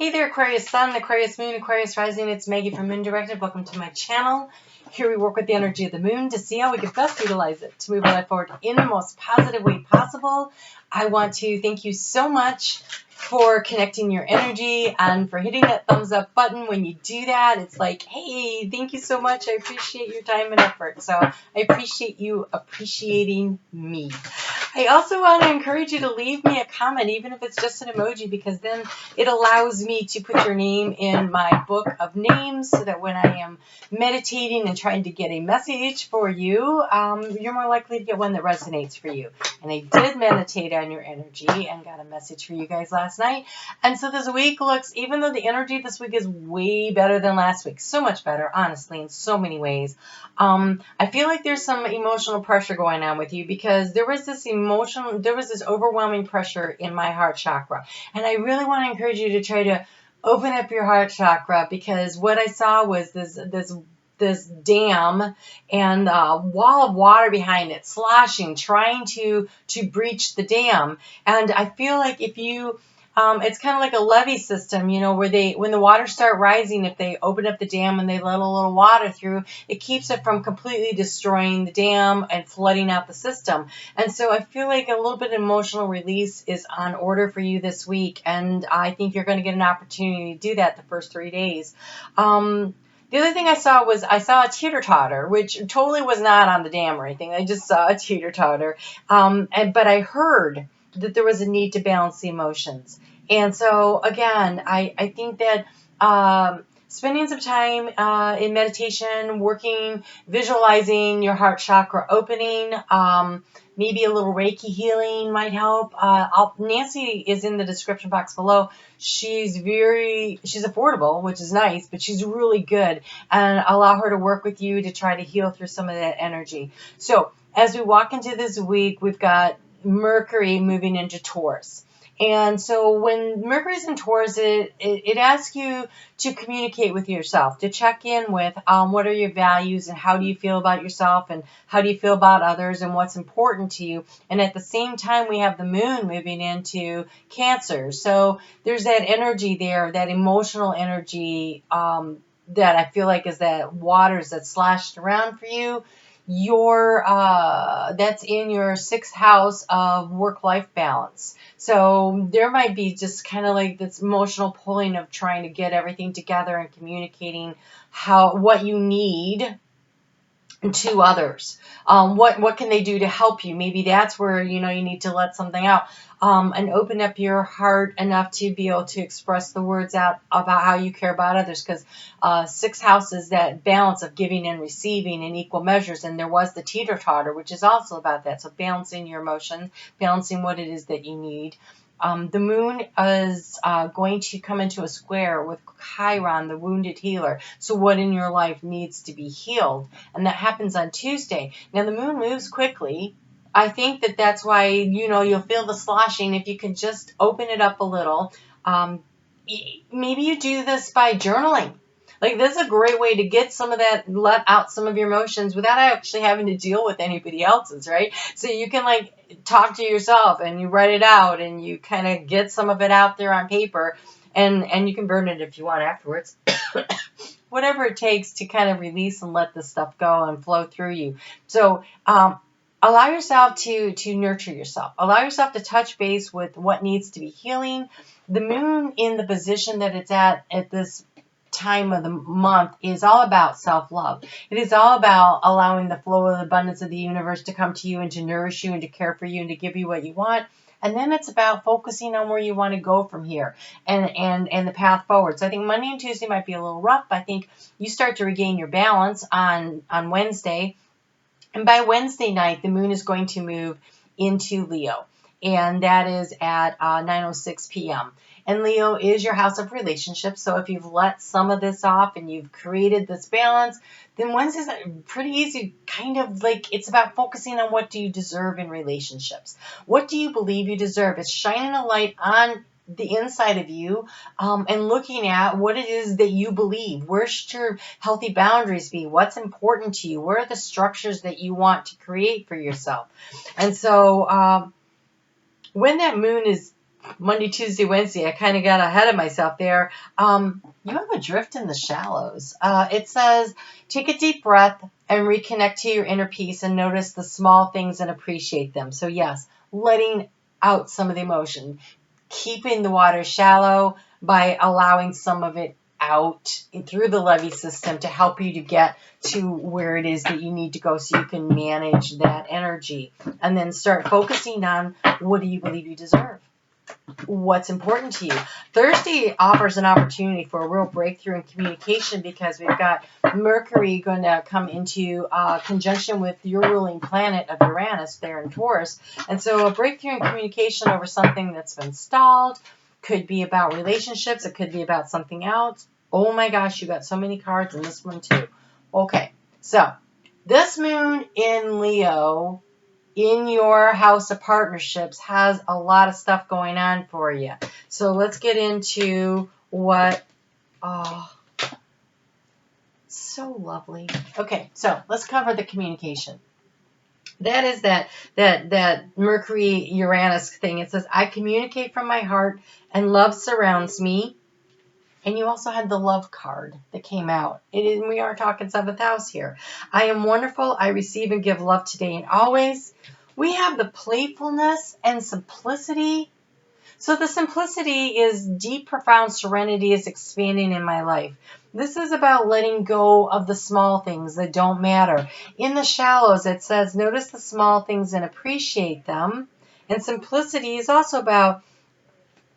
Hey there, Aquarius Sun, Aquarius Moon, Aquarius Rising. It's Maggie from Moon Directive. Welcome to my channel. Here we work with the energy of the moon to see how we can best utilize it to move our life forward in the most positive way possible. I want to thank you so much for connecting your energy and for hitting that thumbs up button. When you do that, it's like, hey, thank you so much. I appreciate your time and effort. So I appreciate you appreciating me. I also want to encourage you to leave me a comment, even if it's just an emoji, because then it allows me to put your name in my book of names so that when I am meditating and trying to get a message for you, you're more likely to get one that resonates for you. And I did meditate on your energy and got a message for you guys last night. And so this week looks, even though the energy this week is way better than last week, so much better, honestly, in so many ways, I feel like there's some emotional pressure going on with you because there was this overwhelming pressure in my heart chakra. And I really want to encourage you to try to open up your heart chakra, because what I saw was this dam and a wall of water behind it, sloshing, trying to breach the dam. And I feel like if you it's kind of like a levee system, you know, where when the waters start rising, if they open up the dam and they let a little water through, it keeps it from completely destroying the dam and flooding out the system. And so I feel like a little bit of emotional release is on order for you this week, and I think you're going to get an opportunity to do that the first 3 days. The other thing I saw a teeter-totter, which totally was not on the dam or anything. I just saw a teeter-totter. But I heard that there was a need to balance the emotions. And so, again, I think that spending some time in meditation, working, visualizing your heart chakra opening, maybe a little Reiki healing might help. Nancy is in the description box below. She's affordable, which is nice, but she's really good. And allow her to work with you to try to heal through some of that energy. So as we walk into this week, we've got Mercury moving into Taurus. And so when Mercury's in Taurus, it asks you to communicate with yourself, to check in with what are your values and how do you feel about yourself and how do you feel about others and what's important to you. And at the same time, we have the moon moving into Cancer. So there's that energy there, that emotional energy that I feel like is that waters that's slashed around for you. That's in your 6th house of work-life balance. So there might be just kind of like this emotional pulling of trying to get everything together and communicating what you need to others. What can they do to help you? Maybe that's where you need to let something out and open up your heart enough to be able to express the words out about how you care about others, because 6th house is that balance of giving and receiving in equal measures, and there was the teeter-totter, which is also about that. So balancing your emotions, balancing what it is that you need. The moon is going to come into a square with Chiron, the wounded healer. So what in your life needs to be healed? And that happens on Tuesday. Now, the moon moves quickly. I think that's why, you'll feel the sloshing. If you can just open it up a little. Maybe you do this by journaling. Like, this is a great way to get some of that, let out some of your emotions without actually having to deal with anybody else's, right? So you can, talk to yourself and you write it out and you kind of get some of it out there on paper, and you can burn it if you want afterwards. Whatever it takes to kind of release and let this stuff go and flow through you. So allow yourself to nurture yourself. Allow yourself to touch base with what needs to be healing. The moon in the position that it's at this time of the month is all about self-love. It is all about allowing the flow of the abundance of the universe to come to you and to nourish you and to care for you and to give you what you want. And then it's about focusing on where you want to go from here and the path forward. So I think Monday and Tuesday might be a little rough. I think you start to regain your balance on Wednesday. And by Wednesday night, the moon is going to move into Leo. And that is at 9:06 p.m. And Leo is your house of relationships. So if you've let some of this off and you've created this balance, then Wednesday's pretty easy. Kind of like it's about focusing on what do you deserve in relationships. What do you believe you deserve? It's shining a light on the inside of you and looking at what it is that you believe. Where should your healthy boundaries be? What's important to you? Where are the structures that you want to create for yourself? And so when that moon is Monday, Tuesday, Wednesday. I kind of got ahead of myself there. You have a drift in the shallows. It says, take a deep breath and reconnect to your inner peace and notice the small things and appreciate them. So yes, letting out some of the emotion, keeping the water shallow by allowing some of it out through the levee system to help you to get to where it is that you need to go so you can manage that energy, and then start focusing on what do you believe you deserve. What's important to you. Thursday offers an opportunity for a real breakthrough in communication because we've got Mercury going to come into conjunction with your ruling planet of Uranus there in Taurus. And so a breakthrough in communication over something that's been stalled. Could be about relationships. It could be about something else. Oh my gosh, you got so many cards in this one too. Okay, so this moon in Leo in your house of partnerships has a lot of stuff going on for you. So let's get into what, so lovely. Okay, so let's cover the communication. That is that Mercury Uranus thing. It says, I communicate from my heart and love surrounds me. And you also had the love card that came out. We are talking 7th house here. I am wonderful. I receive and give love today and always. We have the playfulness and simplicity. So the simplicity is deep, profound serenity is expanding in my life. This is about letting go of the small things that don't matter. In the shallows, it says, notice the small things and appreciate them. And simplicity is also about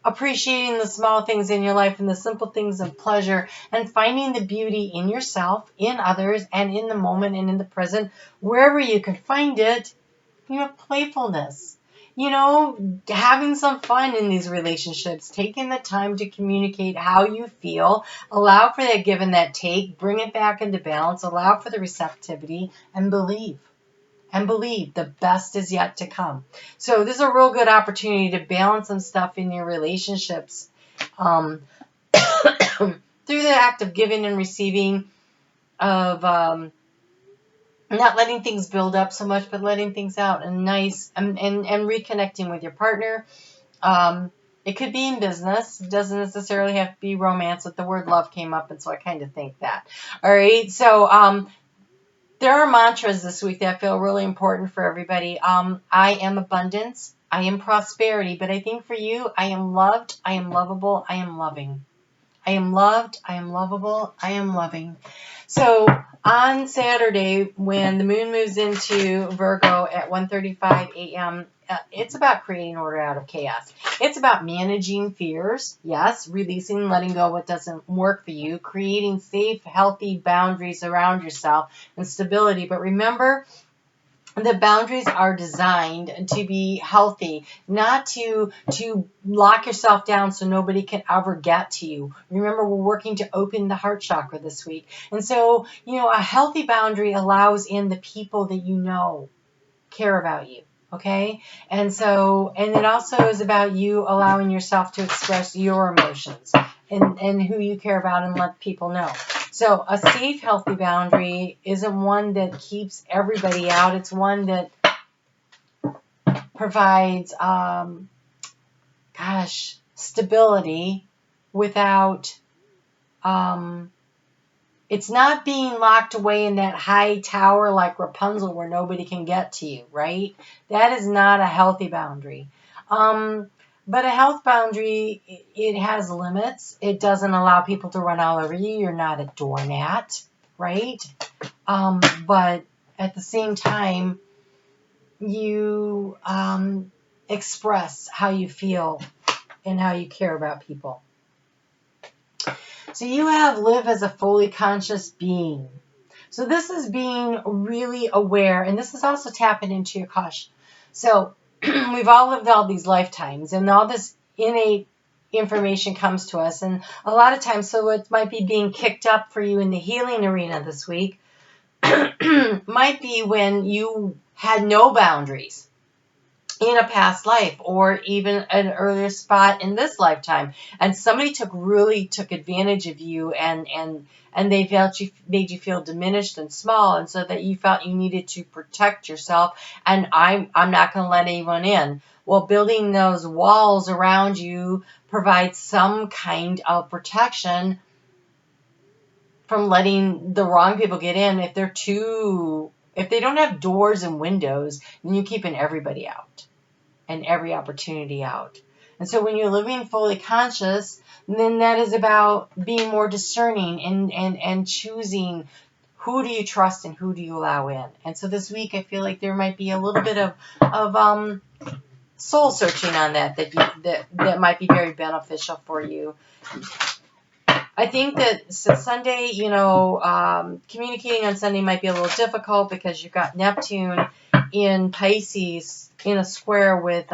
appreciating the small things in your life and the simple things of pleasure and finding the beauty in yourself, in others, and in the moment and in the present, wherever you can find it. Playfulness, having some fun in these relationships, taking the time to communicate how you feel, allow for that give and that take, bring it back into balance, allow for the receptivity, and believe. And believe the best is yet to come. So this is a real good opportunity to balance some stuff in your relationships through the act of giving and receiving, of not letting things build up so much, but letting things out and reconnecting with your partner. It could be in business. It doesn't necessarily have to be romance, but the word love came up, and so I kind of think that. All right, so there are mantras this week that feel really important for everybody. I am abundance. I am prosperity. But I think for you, I am loved. I am lovable. I am loving. I am loved. I am lovable. I am loving. So on Saturday, when the moon moves into Virgo at 1:35 a.m., it's about creating order out of chaos. It's about managing fears, yes, releasing and letting go what doesn't work for you, creating safe, healthy boundaries around yourself and stability. But remember, the boundaries are designed to be healthy, not to lock yourself down so nobody can ever get to you. Remember, we're working to open the heart chakra this week. And so, a healthy boundary allows in the people that care about you. Okay? And it also is about you allowing yourself to express your emotions and who you care about and let people know. So a safe, healthy boundary isn't one that keeps everybody out. It's one that provides, stability without, it's not being locked away in that high tower like Rapunzel where nobody can get to you, right? That is not a healthy boundary. But a health boundary, it has limits. It doesn't allow people to run all over you. You're not a doormat, right? But at the same time, you express how you feel and how you care about people. So you have live as a fully conscious being. So this is being really aware, and this is also tapping into your Kosh. So we've all lived all these lifetimes, and all this innate information comes to us. And a lot of times, so it might be being kicked up for you in the healing arena this week, might be when you had no boundaries in a past life or even an earlier spot in this lifetime, and somebody took advantage of you and they made you feel diminished and small, and so that you felt you needed to protect yourself, and I'm not going to let anyone in. Well, building those walls around you provides some kind of protection from letting the wrong people get in. If they don't have doors and windows, then you're keeping everybody out and every opportunity out. And so when you're living fully conscious, then that is about being more discerning and choosing who do you trust and who do you allow in. And so this week I feel like there might be a little bit of soul searching on that might be very beneficial for you. I think that Sunday, communicating on Sunday might be a little difficult because you've got Neptune in Pisces in a square with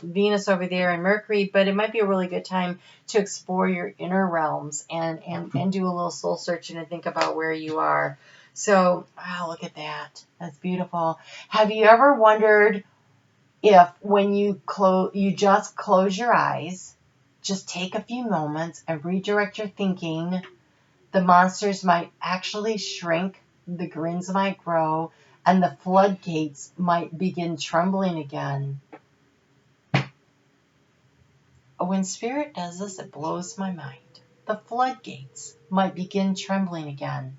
Venus over there and Mercury, but it might be a really good time to explore your inner realms and do a little soul searching and think about where you are. So, wow, look at that. That's beautiful. Have you ever wondered if when you just close your eyes, just take a few moments and redirect your thinking, the monsters might actually shrink, the grins might grow, and the floodgates might begin trembling again. When Spirit does this, it blows my mind. The floodgates might begin trembling again.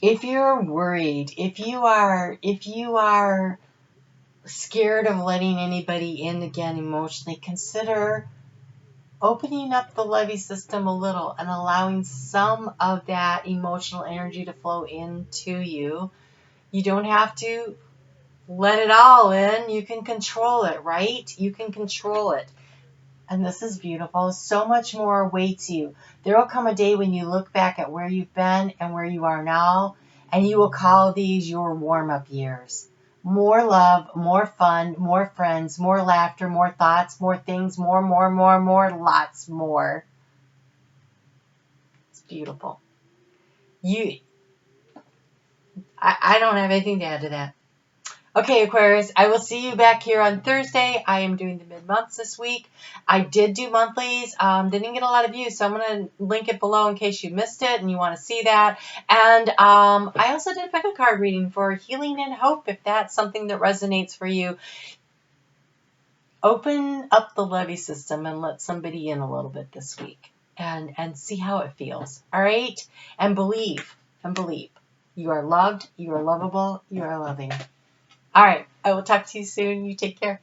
If you're worried, if you are scared of letting anybody in again emotionally, consider opening up the levee system a little and allowing some of that emotional energy to flow into you. You don't have to let it all in. You can control it, right? You can control it. And this is beautiful. So much more awaits you. There will come a day when you look back at where you've been and where you are now, and you will call these your warm-up years. More love, more fun, more friends, more laughter, more thoughts, more things, more, lots more. It's beautiful. I don't have anything to add to that. Okay, Aquarius, I will see you back here on Thursday. I am doing the mid-months this week. I did do monthlies. Didn't get a lot of views, so I'm going to link it below in case you missed it and you want to see that. And I also did a pick a card reading for healing and hope, if that's something that resonates for you. Open up the levee system and let somebody in a little bit this week and see how it feels. All right? And believe. You are loved. You are lovable. You are loving. All right. I will talk to you soon. You take care.